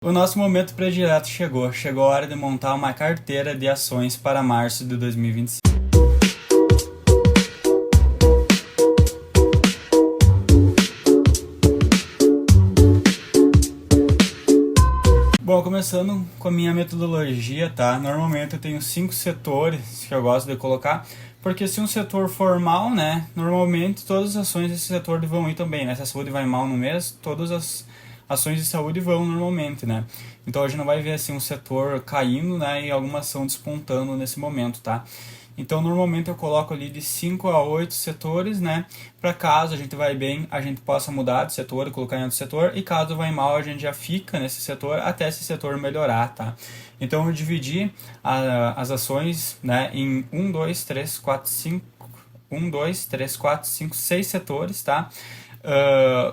O nosso momento predileto chegou. Chegou a hora de montar uma carteira de ações para março de 2025. Bom, começando com a minha metodologia, tá? Normalmente eu tenho 5 setores que eu gosto de colocar, porque se um setor for mal, né, normalmente todas as ações desse setor vão ir também, né? Se a saúde vai mal no mês, todas as ações de saúde vão normalmente, né? Então a gente não vai ver assim um setor caindo, né, e alguma ação despontando nesse momento, tá? Então normalmente eu coloco ali de 5 a 8 setores, né? Para caso a gente vai bem, a gente possa mudar de setor e colocar em outro setor, e caso vai mal, a gente já fica nesse setor até esse setor melhorar, tá? Então eu dividi as ações, né, em 6 setores, tá?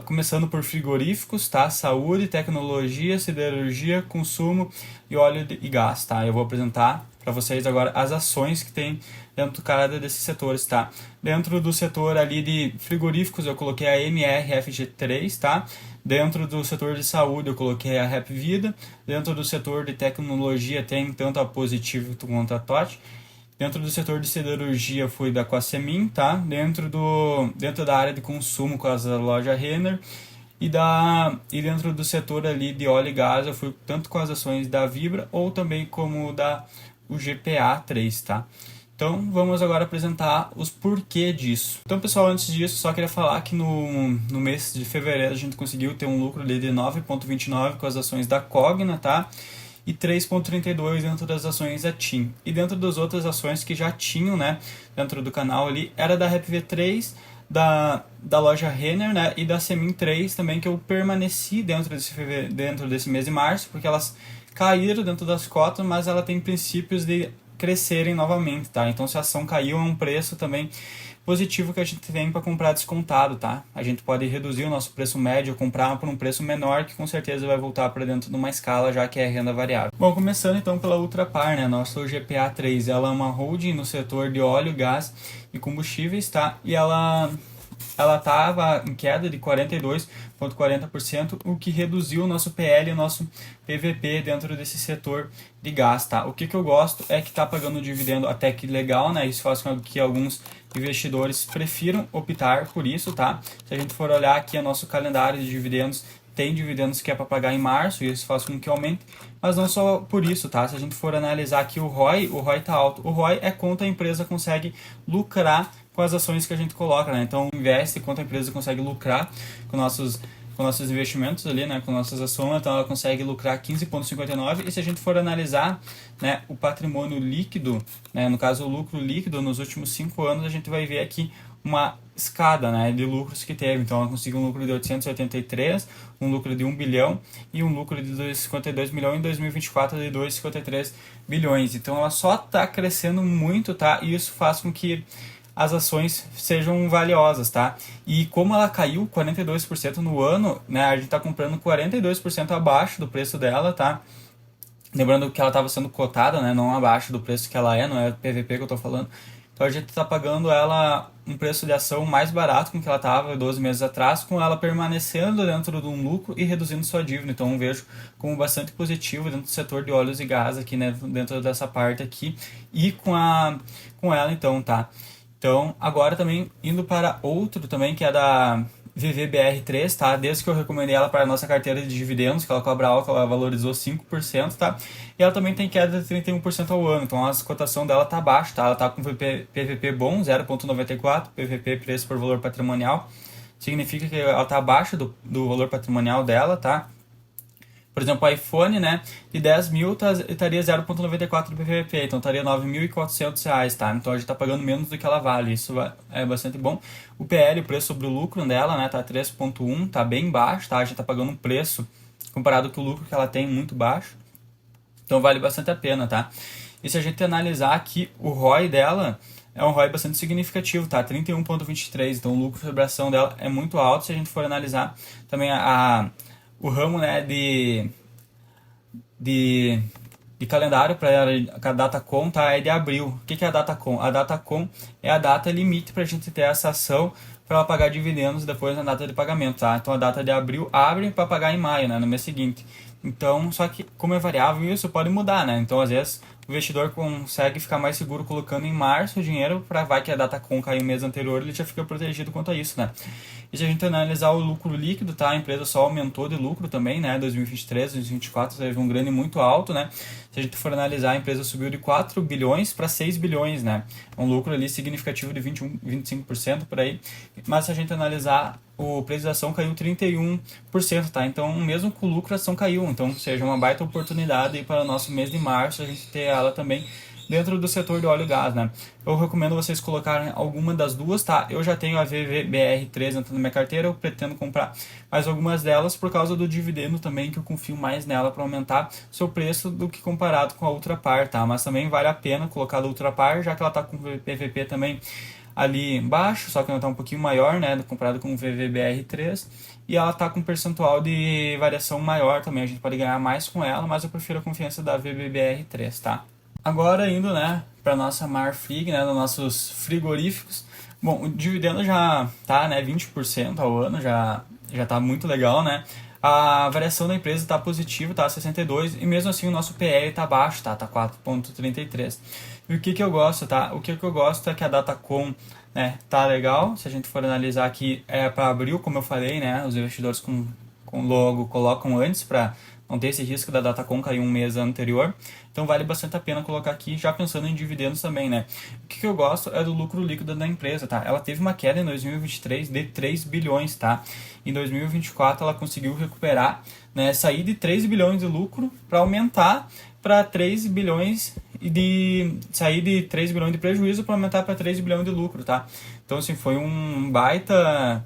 Começando por frigoríficos, tá? Saúde, tecnologia, siderurgia, consumo e óleo e gás, tá? Eu vou apresentar para vocês agora as ações que tem dentro de cada desses setores, tá? Dentro do setor ali de frigoríficos eu coloquei a MRFG3, tá? Dentro do setor de saúde eu coloquei a Rap Vida. Dentro do setor de tecnologia tem tanto a Positivo quanto a TOT. Dentro do setor de siderurgia fui com a Semin, tá? Dentro da área de consumo com a loja Renner. E dentro do setor ali de óleo e gás eu fui tanto com as ações da Vibra ou também como da GPA3, tá? Então vamos agora apresentar os porquê disso. Então pessoal, antes disso só queria falar que no mês de fevereiro a gente conseguiu ter um lucro ali de 9,29 com as ações da Cogna, tá? E 3,32 dentro das ações da TIM. E dentro das outras ações que já tinham, né, dentro do canal ali, era da RepV3, da loja Renner, né, e da Semin 3 também, que eu permaneci dentro desse mês de março, porque elas caíram dentro das cotas, mas ela tem princípios de crescerem novamente, tá? Então se a ação caiu é um preço também positivo que a gente tem para comprar descontado, tá? A gente pode reduzir o nosso preço médio, comprar por um preço menor, que com certeza vai voltar para dentro de uma escala, já que é renda variável. Bom, começando então pela Ultrapar, né? Nossa GPA3, ela é uma holding no setor de óleo, gás e combustíveis, tá? E ela estava em queda de 42,40%, o que reduziu o nosso PL e o nosso PVP dentro desse setor de gás, tá? O que eu gosto é que está pagando dividendo até que legal, né? Isso faz com que alguns investidores prefiram optar por isso, tá? Se a gente for olhar aqui o nosso calendário de dividendos, tem dividendos que é para pagar em março, e isso faz com que aumente, mas não só por isso, tá? Se a gente for analisar aqui o ROI tá alto. O ROI é quanto a empresa consegue lucrar com as ações que a gente coloca, né? Então investe quanto a empresa consegue lucrar com nossos investimentos ali, né, com nossas ações, então ela consegue lucrar 15,59, e se a gente for analisar, né, o patrimônio líquido, né, no caso o lucro líquido nos últimos 5 anos, a gente vai ver aqui uma escada, né, de lucros que teve. Então ela conseguiu um lucro de 883, um lucro de 1 bilhão e um lucro de 252 milhões em 2024 de 2,53 bilhões. Então ela só está crescendo muito, tá? E isso faz com que as ações sejam valiosas, tá? E como ela caiu 42% no ano, né, a gente está comprando 42% abaixo do preço dela, tá? Lembrando que ela estava sendo cotada, né, não abaixo do preço que ela é, não é PVP que eu estou falando. Então a gente está pagando ela um preço de ação mais barato com que ela estava 12 meses atrás, com ela permanecendo dentro de um lucro e reduzindo sua dívida. Então eu vejo como bastante positivo dentro do setor de óleos e gás aqui, né, dentro dessa parte aqui, e com ela então, tá? Então, agora também indo para outro também, que é da VVBR3, tá? Desde que eu recomendei ela para a nossa carteira de dividendos, que ela cobra alta, ela valorizou 5%, tá? E ela também tem queda de 31% ao ano, então a cotação dela tá baixa, tá? Ela tá com PVP bom, 0,94, PVP, preço por valor patrimonial. Significa que ela tá abaixo do valor patrimonial dela, tá? Por exemplo, o iPhone, né, de 10 mil estaria 0,94 do PVP, então estaria R$ 9.400, tá? Então a gente está pagando menos do que ela vale, isso é bastante bom. O PL, o preço sobre o lucro dela, né, tá 3,1, tá bem baixo, tá? A gente está pagando um preço comparado com o lucro que ela tem muito baixo, então vale bastante a pena, tá? E se a gente analisar aqui o ROI dela, é um ROI bastante significativo, tá? 31,23, então o lucro sobre a ação dela é muito alto. Se a gente for analisar também o ramo, né, de calendário para a Datacom, tá, é de abril. O que é a Datacom? A Datacom é a data limite para a gente ter essa ação para ela pagar dividendos depois na data de pagamento, tá? Então a data de abril abre para pagar em maio, né, no mês seguinte. Então, só que como é variável, isso pode mudar, né? Então, às vezes, o investidor consegue ficar mais seguro colocando em março o dinheiro para vai que a Datacom caiu no mês anterior, ele já fica protegido quanto a isso, né? E se a gente analisar o lucro líquido, tá? A empresa só aumentou de lucro também, né? 2023, 2024 teve um grande muito alto, né? Se a gente for analisar, a empresa subiu de 4 bilhões para 6 bilhões, né? Um lucro ali significativo de 21, 25% por aí. Mas se a gente analisar, o preço da ação caiu 31%, tá? Então, mesmo com o lucro, a ação caiu. Então, seja uma baita oportunidade aí para o nosso mês de março, a gente ter ela também dentro do setor de óleo e gás, né? Eu recomendo vocês colocarem alguma das duas, tá? Eu já tenho a VVBR3 entrando na minha carteira, eu pretendo comprar mais algumas delas por causa do dividendo também, que eu confio mais nela para aumentar seu preço do que comparado com a Ultrapar, tá? Mas também vale a pena colocar a Ultrapar, já que ela tá com PVP também ali embaixo, só que ela está um pouquinho maior, né, comparado com o VVBR3, e ela está com um percentual de variação maior também, a gente pode ganhar mais com ela, mas eu prefiro a confiança da VVBR3, tá? Agora indo, né, para nossa Marfrig, né, nos nossos frigoríficos, bom, o dividendo já tá, né, 20% ao ano, já tá muito legal, né, a variação da empresa está positiva, tá 62, e mesmo assim o nosso PL está baixo, tá 4,33. E o que eu gosto, tá? O que eu gosto é que a Datacom, né, tá legal. Se a gente for analisar aqui, é para abril, como eu falei, né, os investidores com logo colocam antes para não ter esse risco da Datacom cair um mês anterior. Então vale bastante a pena colocar aqui, já pensando em dividendos também, né? O que eu gosto é do lucro líquido da empresa, tá? Ela teve uma queda em 2023 de 3 bilhões, tá? Em 2024 ela conseguiu recuperar, né, sair de 3 bilhões de lucro para aumentar para 3 bilhões e de sair de 3 bilhões de prejuízo para aumentar para 3 bilhões de lucro, tá? Então, assim, foi um baita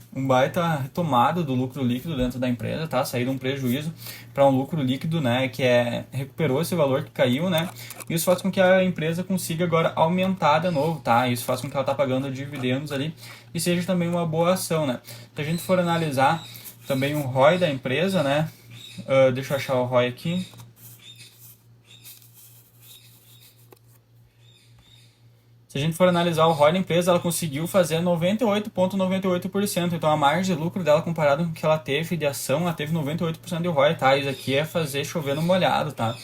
retomada do lucro líquido dentro da empresa, tá? Sair de um prejuízo para um lucro líquido, né, que recuperou esse valor que caiu, né? Isso faz com que a empresa consiga agora aumentar de novo, tá? Isso faz com que ela tá pagando dividendos ali e seja também uma boa ação, né? Se a gente for analisar também o ROI da empresa, né? Deixa eu achar o ROI aqui. Se a gente for analisar o ROI da empresa, ela conseguiu fazer 98,98%. Então, a margem de lucro dela, comparado com o que ela teve de ação, ela teve 98% de ROI, tá? Isso aqui é fazer chover no molhado, tá?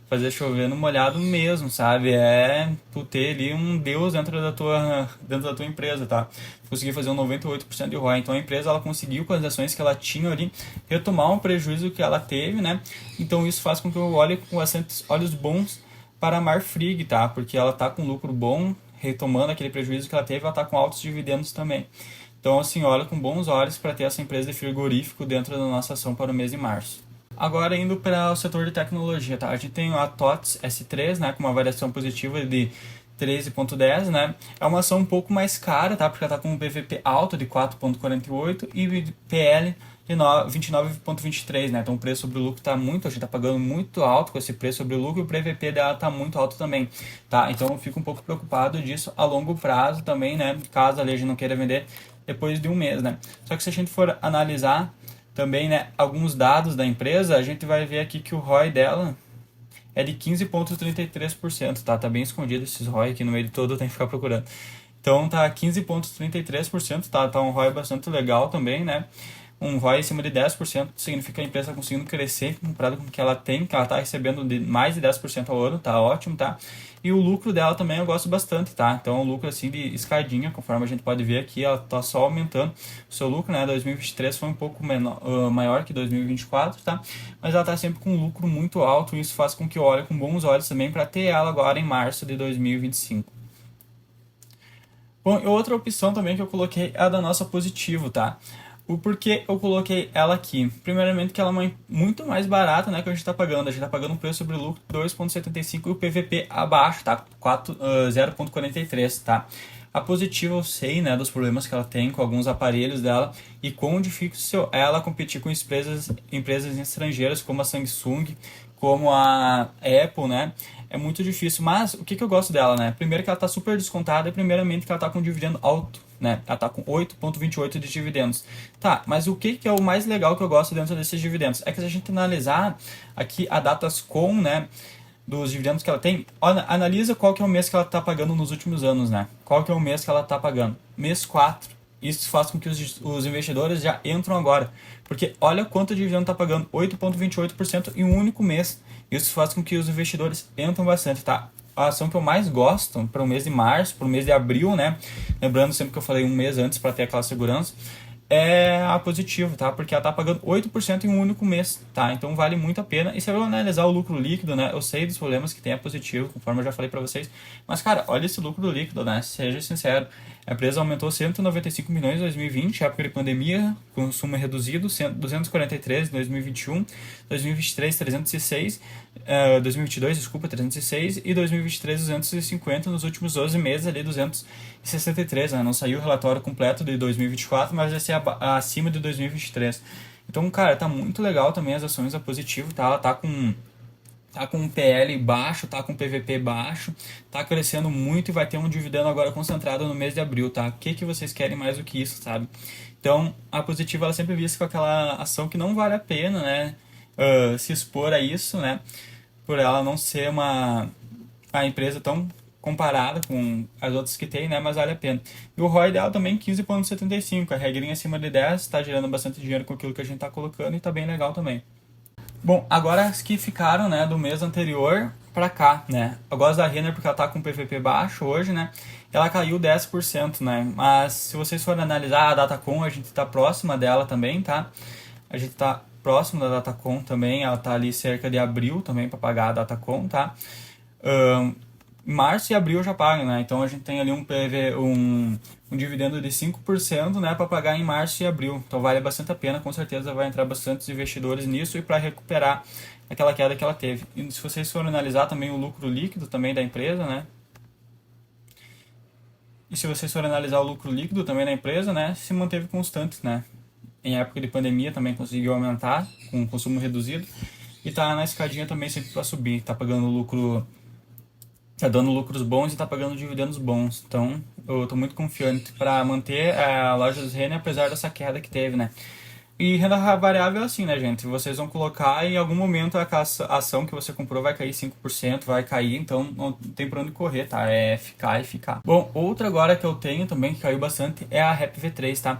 Fazer chover no molhado mesmo, sabe? É tu ter ali um deus dentro da tua empresa, tá? Conseguir fazer um 98% de ROI. Então, a empresa, ela conseguiu, com as ações que ela tinha ali, retomar um prejuízo que ela teve, né? Então, isso faz com que eu olhe com bastante olhos bons para a Marfrig, tá? Porque ela tá com lucro bom, retomando aquele prejuízo que ela teve, ela está com altos dividendos também. Então, assim, olha com bons olhos para ter essa empresa de frigorífico dentro da nossa ação para o mês de março. Agora, indo para o setor de tecnologia, tá? A gente tem a TOTS S3, né, com uma variação positiva de 13,10, né? É uma ação um pouco mais cara, tá? Porque ela está com um PVP alto de 4,48 e PL de 29,23, né? Então o preço sobre o lucro está muito, a gente está pagando muito alto com esse preço sobre o lucro e o PVP dela está muito alto também, tá? Então eu fico um pouco preocupado disso a longo prazo também, né? Caso a gente não queira vender depois de um mês, né? Só que se a gente for analisar também, né, alguns dados da empresa, a gente vai ver aqui que o ROI dela é de 15,33%, tá? Tá bem escondido esses ROI aqui no meio de todo, eu tenho que ficar procurando. Então tá 15,33%, tá? Tá um ROI bastante legal também, né? Um ROI em cima de 10% significa que a empresa conseguindo crescer comparado com o que ela tem, que ela está recebendo de mais de 10% ao ano, tá ótimo, tá? E o lucro dela também eu gosto bastante, tá? Então, o lucro assim de escadinha, conforme a gente pode ver aqui, ela tá só aumentando. O seu lucro, né, 2023 foi um pouco maior que 2024, tá? Mas ela tá sempre com um lucro muito alto e isso faz com que eu olhe com bons olhos também para ter ela agora em março de 2025. Bom, e outra opção também que eu coloquei é a da nossa Positivo, tá? O porquê eu coloquei ela aqui? Primeiramente que ela é muito mais barata, né, que a gente está pagando. A gente está pagando um preço sobre lucro 2,75 e o PVP abaixo, tá? 0,43, tá? A Positivo eu sei, né, dos problemas que ela tem com alguns aparelhos dela e quão difícil é ela competir com empresas estrangeiras como a Samsung, como a Apple, né? É muito difícil, mas o que eu gosto dela, né? Primeiro que ela está super descontada e primeiramente que ela está com um dividendo alto, né? Ela está com 8,28 de dividendos. Tá, mas o que é o mais legal que eu gosto dentro desses dividendos? É que se a gente analisar aqui a Datascom, né, dos dividendos que ela tem, analisa qual que é o mês que ela está pagando nos últimos anos, né? Qual que é o mês que ela está pagando? Mês 4. isso faz com que os investidores já entram agora. Porque olha quanto o dividendo está pagando, 8,28% em um único mês. Isso faz com que os investidores entram bastante, tá? A ação que eu mais gosto para o mês de março, para o mês de abril, né? Lembrando sempre que eu falei um mês antes para ter aquela segurança, é a Positivo, tá? Porque ela tá pagando 8% em um único mês, tá? Então vale muito a pena. E se eu analisar o lucro líquido, né? Eu sei dos problemas que tem a Positivo, conforme eu já falei pra vocês. Mas, cara, olha esse lucro líquido, né? Seja sincero. A empresa aumentou 195 milhões em 2020, época de pandemia, consumo reduzido, 243 em 2021, 2023 306, 2022, desculpa, 306 e 2023 250 nos últimos 12 meses ali 263, né? Não saiu o relatório completo de 2024, mas vai ser acima de 2023. Então, cara, tá muito legal também as ações da Positivo, tá? Ela tá com um PL baixo, tá com PVP baixo, tá crescendo muito e vai ter um dividendo agora concentrado no mês de abril, tá? O que vocês querem mais do que isso, sabe? Então, a Positivo ela é sempre vista com aquela ação que não vale a pena, né? Se expor a isso, né? Por ela não ser uma empresa tão comparada com as outras que tem, né? Mas vale a pena. E o ROI dela também 15,75, a regrinha acima de 10, tá gerando bastante dinheiro com aquilo que a gente tá colocando e tá bem legal também. Bom, agora as que ficaram, né, do mês anterior pra cá, né? Eu gosto da Renner porque ela tá com PVP baixo hoje, né? Ela caiu 10%, né? Mas se vocês forem analisar a Datacom, a gente tá próxima dela também, tá? A gente tá próximo da Datacom também, ela tá ali cerca de abril também para pagar a Datacom, tá? Março e abril já paga, né? Então a gente tem ali um dividendo de 5%, né, para pagar em março e abril. Então vale bastante a pena, com certeza vai entrar bastantes investidores nisso e para recuperar aquela queda que ela teve. E se vocês forem analisar também o lucro líquido também da empresa, né? E se vocês forem analisar o lucro líquido também da empresa, né, se manteve constante, né? Em época de pandemia também conseguiu aumentar com consumo reduzido e tá na escadinha também sempre para subir, tá pagando lucro, tá dando lucros bons e tá pagando dividendos bons. Então, eu tô muito confiante para manter a loja dos Renner apesar dessa queda que teve, né? E renda variável é assim, né, gente? Vocês vão colocar e em algum momento a ação que você comprou vai cair 5%, vai cair, então não tem pra onde correr, tá? É ficar e ficar. Bom, outra agora que eu tenho também, que caiu bastante, é a RepV3, tá?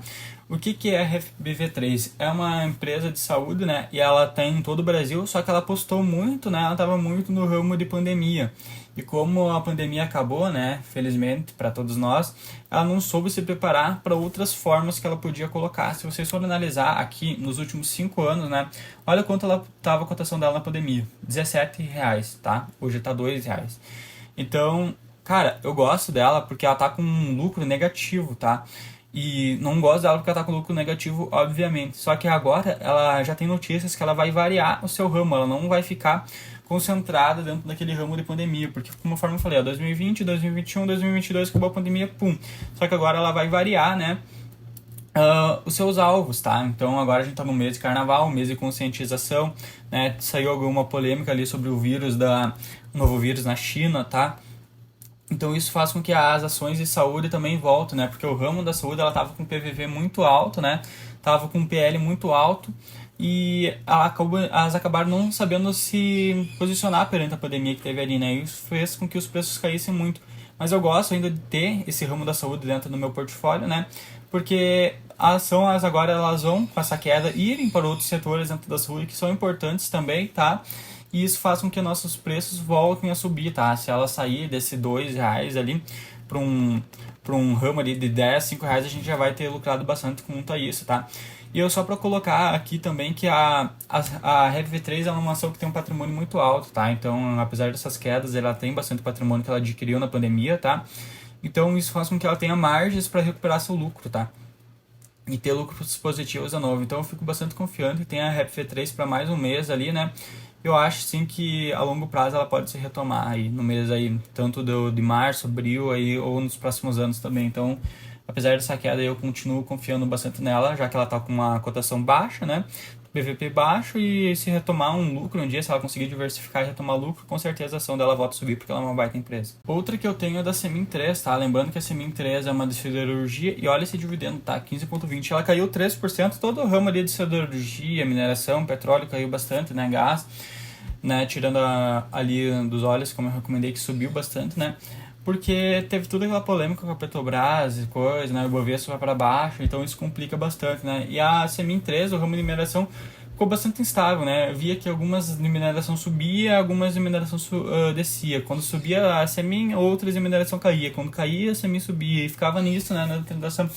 O que é a RepV3? É uma empresa de saúde, né? E ela tem em todo o Brasil, só que ela apostou muito, né? Ela tava muito no ramo de pandemia. E como a pandemia acabou, né, felizmente para todos nós, ela não soube se preparar para outras formas que ela podia colocar. Se vocês forem analisar aqui nos últimos 5 anos, né, olha quanto ela estava a cotação dela na pandemia, R$17, tá? Hoje está R$2. Então, cara, eu gosto dela porque ela tá com um lucro negativo, tá? E não gosto dela porque ela tá com lucro negativo, obviamente. Só que agora ela já tem notícias que ela vai variar o seu ramo, ela não vai ficar concentrada dentro daquele ramo de pandemia, porque conforme eu falei, 2020, 2021, 2022 acabou a pandemia, pum. Só que agora ela vai variar, né, os seus alvos, tá? Então agora a gente tá no mês de carnaval, um mês de conscientização, né? Saiu alguma polêmica ali sobre o vírus o novo vírus na China, tá? Então isso faz com que as ações de saúde também voltem, né? Porque o ramo da saúde ela tava com PVV muito alto, né? Tava com PL muito alto e elas acabaram não sabendo se posicionar perante a pandemia que teve ali, né? Isso fez com que os preços caíssem muito. Mas eu gosto ainda de ter esse ramo da saúde dentro do meu portfólio, né? Porque a ação, agora elas vão, com essa queda, irem para outros setores dentro da saúde que são importantes também, tá? E isso faz com que nossos preços voltem a subir, tá? Se ela sair desse R$2 ali para um ramo ali de 10, R$5, a gente já vai ter lucrado bastante quanto a isso, tá? E eu só para colocar aqui também que a RevV3 é uma ação que tem um patrimônio muito alto, tá? Então, apesar dessas quedas, ela tem bastante patrimônio que ela adquiriu na pandemia, tá? Então, isso faz com que ela tenha margens para recuperar seu lucro, tá? E ter lucros positivos de novo. Então, eu fico bastante confiante. Tem a RevV3 para mais um mês ali, né? Eu acho sim que a longo prazo ela pode se retomar aí no mês aí, tanto de março, abril aí, ou nos próximos anos também. Então, apesar dessa queda, eu continuo confiando bastante nela, já que ela está com uma cotação baixa, né? PVP baixo, e se retomar um lucro um dia, se ela conseguir diversificar e retomar lucro, com certeza a ação dela volta a subir, porque ela é uma baita empresa. Outra que eu tenho é da Semin 3, tá? Lembrando que a Semin 3 é uma de siderurgia, e olha esse dividendo, tá? 15,20. Ela caiu 3%, todo o ramo ali de siderurgia, mineração, petróleo caiu bastante, né? Gás, né? Tirando ali dos óleos, como eu recomendei, que subiu bastante, né? porque teve toda aquela polêmica com a Petrobras e coisa, né? O Ibovespa vai para baixo, então isso complica bastante, né? E a Semin 3, o ramo de mineração, ficou bastante instável, né? Eu via que algumas de mineração subia, algumas de mineração descia. Quando subia a Semin, outras de mineração caía. Quando caía, a Semin subia. E ficava nisso, né? Dessa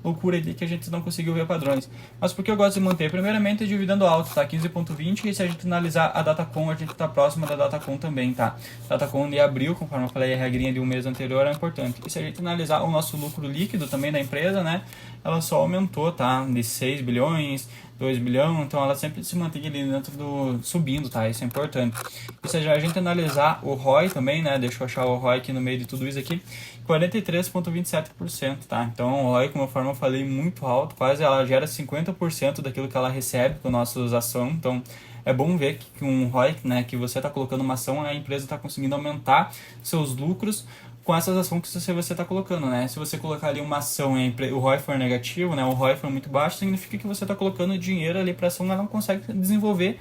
loucura ali que a gente não conseguiu ver padrões. Mas por que eu gosto de manter? Primeiramente, é dividendo alto, tá? 15,20, e se a gente analisar a Datacom, a gente tá próximo da Datacom também, tá? Datacom de abril, conforme eu falei, a regrinha de um mês anterior é importante. E se a gente analisar o nosso lucro líquido também da empresa, né? Ela só aumentou, tá? De 6 bilhões, 2 bilhões, então ela sempre se mantém ali dentro do subindo, tá? Isso é importante. E se a gente analisar o ROI também, né? Deixa eu achar o ROI aqui no meio de tudo isso aqui, 43,27%, tá? Então o ROI, como eu falei, muito alto, quase ela gera 50% daquilo que ela recebe com nossas ações, então é bom ver que um ROI, né, que você está colocando uma ação, a empresa está conseguindo aumentar seus lucros com essas ações que você está colocando, né? Se você colocar ali uma ação e o ROI for negativo, né, o ROI for muito baixo, significa que você está colocando dinheiro ali para a ação, ela não consegue desenvolver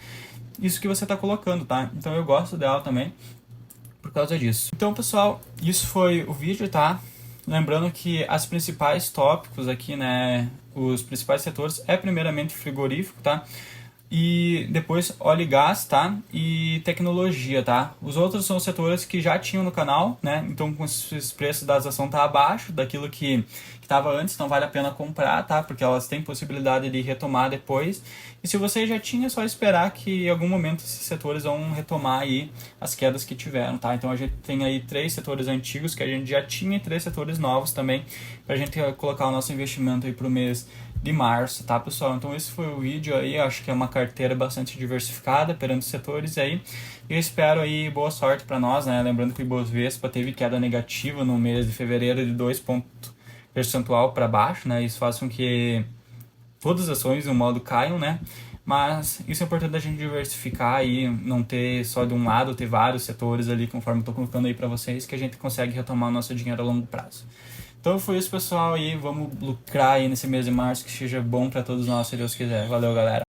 isso que você está colocando, tá? Então eu gosto dela também por causa disso. Então, pessoal, isso foi o vídeo, tá? Lembrando que as principais tópicos aqui, né, os principais setores é primeiramente frigorífico, tá? E depois óleo e gás, tá? E tecnologia, tá? Os outros são setores que já tinham no canal, né? Então, com esses preços das ações tá abaixo daquilo que estava antes, não vale a pena comprar, tá? Porque elas têm possibilidade de retomar depois. E se você já tinha, é só esperar que em algum momento esses setores vão retomar aí as quedas que tiveram, tá? Então a gente tem aí 3 setores antigos que a gente já tinha e 3 setores novos também pra gente colocar o nosso investimento aí pro mês de março, tá, pessoal? Então esse foi o vídeo aí, acho que é uma carteira bastante diversificada perante os setores aí. Eu espero aí boa sorte para nós, né? Lembrando que o Ibovespa teve queda negativa no mês de fevereiro de 2 pontos percentual para baixo, né? Isso faz com que todas as ações, de um modo, caiam, né? Mas isso é importante a gente diversificar aí, não ter só de um lado, ter vários setores ali, conforme eu tô colocando aí para vocês, que a gente consegue retomar o nosso dinheiro a longo prazo. Então foi isso, pessoal, e vamos lucrar aí nesse mês de março, que seja bom para todos nós, se Deus quiser. Valeu, galera!